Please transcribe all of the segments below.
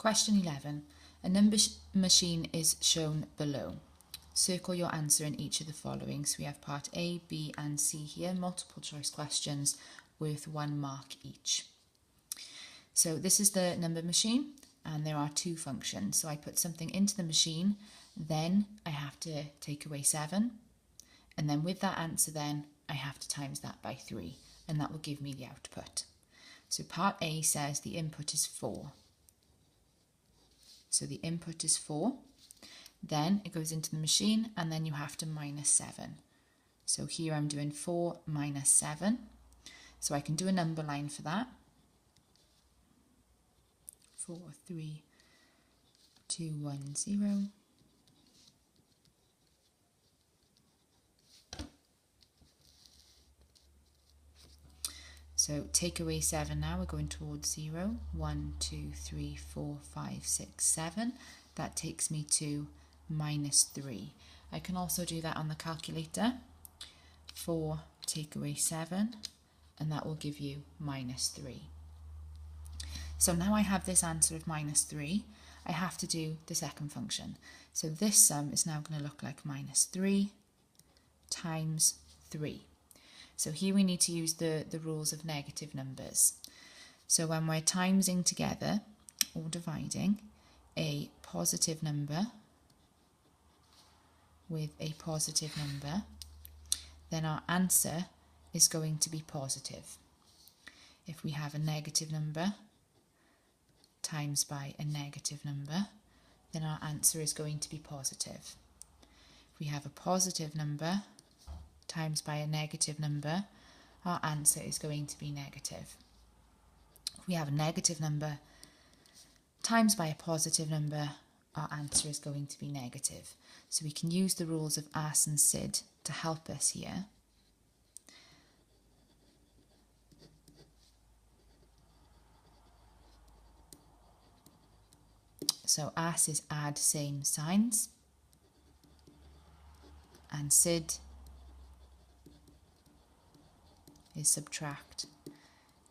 Question 11. A number machine is shown below. Circle your answer in each of the following. So we have part A, B and C here, multiple choice questions worth 1 mark each. So this is the number machine and there are 2 functions. So I put something into the machine, then I have to take away 7, and then with that answer then I have to times that by 3, and that will give me the output. So part A says the input is 4. So the input is 4, then it goes into the machine and then you have to minus 7. So here I'm doing 4 minus 7. So I can do a number line for that. 4, 3, 2, 1, 0. So take away 7 now, we're going towards 0. 1, 2, 3, 4, 5, 6, 7. That takes me to minus 3. I can also do that on the calculator. 4 take away 7, and that will give you minus 3. So now I have this answer of minus 3. I have to do the second function. So this sum is now going to look like minus 3 times 3. So here we need to use the rules of negative numbers. So when we're timesing together or dividing a positive number with a positive number, then our answer is going to be positive. If we have a negative number times by a negative number, then our answer is going to be positive. If we have a positive number times by a negative number, our answer is going to be negative. If we have a negative number times by a positive number, our answer is going to be negative. So we can use the rules of AS and SID to help us here. So AS is add same signs, and SID is subtract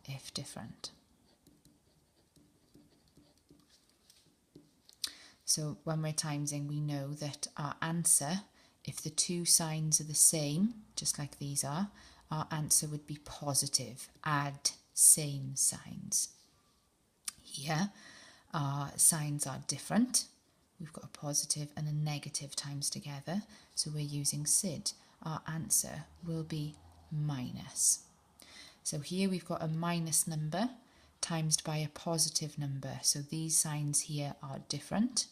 if different. So when we're timesing, we know that our answer, if the 2 signs are the same, just like these are, our answer would be positive, add same signs. Here, our signs are different. We've got a positive and a negative times together, so we're using SID. Our answer will be minus. So here we've got a minus number times by a positive number. So these signs here are different.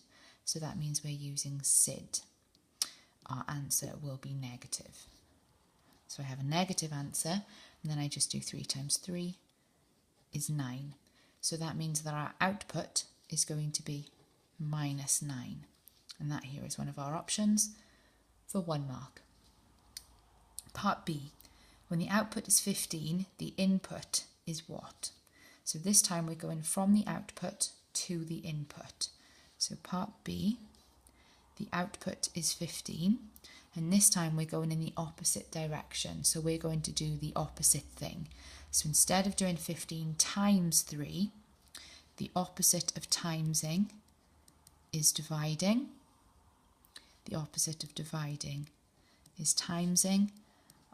So that means we're using SID. Our answer will be negative. So I have a negative answer, and then I just do 3 times 3 is 9. So that means that our output is going to be minus 9. And that here is one of our options for 1 mark. Part B. When the output is 15, the input is what? So this time we're going from the output to the input. So part B, the output is 15, and this time we're going in the opposite direction. So we're going to do the opposite thing. So instead of doing 15 times 3, the opposite of timesing is dividing. The opposite of dividing is timesing.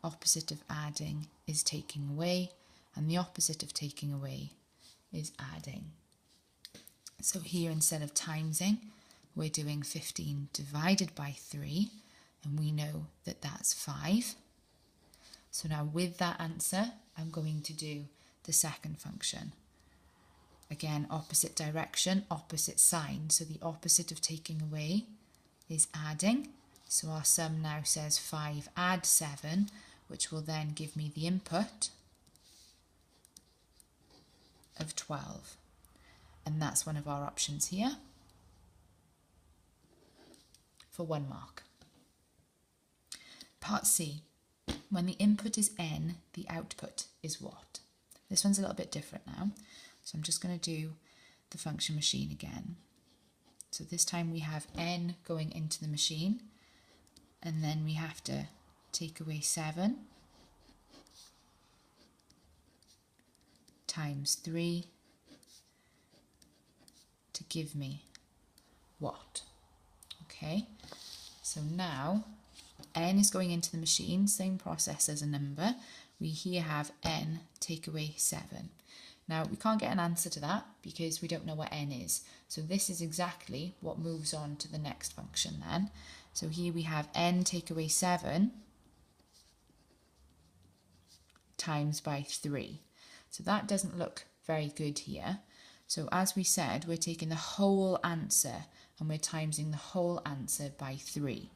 Opposite of adding is taking away, and the opposite of taking away is adding. So here, instead of timesing, we're doing 15 divided by 3, and we know that that's 5. So now with that answer, I'm going to do the second function. Again, opposite direction, opposite sign. So the opposite of taking away is adding. So our sum now says 5 add 7, which will then give me the input of 12. And that's one of our options here for 1 mark. Part C. When the input is n, the output is what? This one's a little bit different now. So I'm just going to do the function machine again. So this time we have n going into the machine, and then we have to take away 7 times 3 to give me what? Okay, so now n is going into the machine, same process as a number. We here have n take away 7. Now we can't get an answer to that because we don't know what n is. So this is exactly what moves on to the next function then. So here we have n take away 7 times by 3. So that doesn't look very good here. So as we said, we're taking the whole answer and we're timesing the whole answer by 3.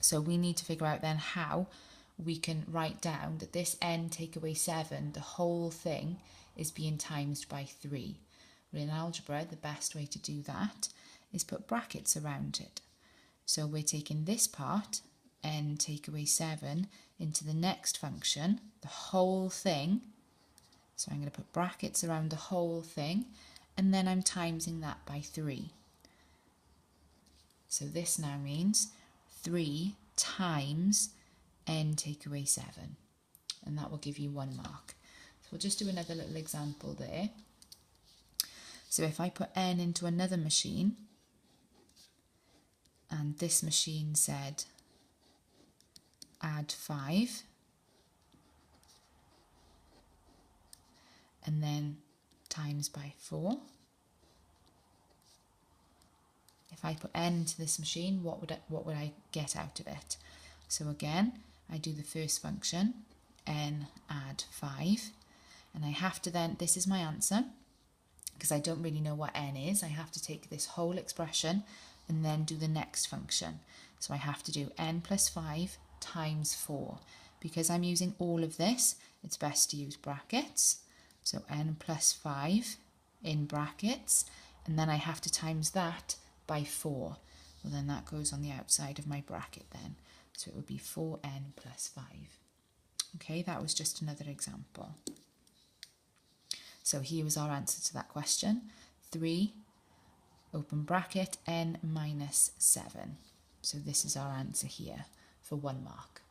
So we need to figure out then how we can write down that this n take away 7, the whole thing, is being timesed by 3. Well, in algebra, the best way to do that is put brackets around it. So we're taking this part, n take away 7, into the next function, the whole thing. So I'm going to put brackets around the whole thing, and then I'm timesing that by 3. So this now means 3 times n take away 7, and that will give you 1 mark. So we'll just do another little example there. So if I put n into another machine, and this machine said add 5, and then times by 4. If I put n into this machine, what would I get out of it? So again, I do the first function, n add 5, and I have to then, this is my answer, because I don't really know what n is. I have to take this whole expression and then do the next function. So I have to do n plus 5 times 4. Because I'm using all of this, it's best to use brackets. So n plus 5 in brackets, and then I have to times that by 4. Well, then that goes on the outside of my bracket then. So it would be 4n plus 5. Okay, that was just another example. So here was our answer to that question. 3, open bracket, n minus 7. So this is our answer here for 1 mark.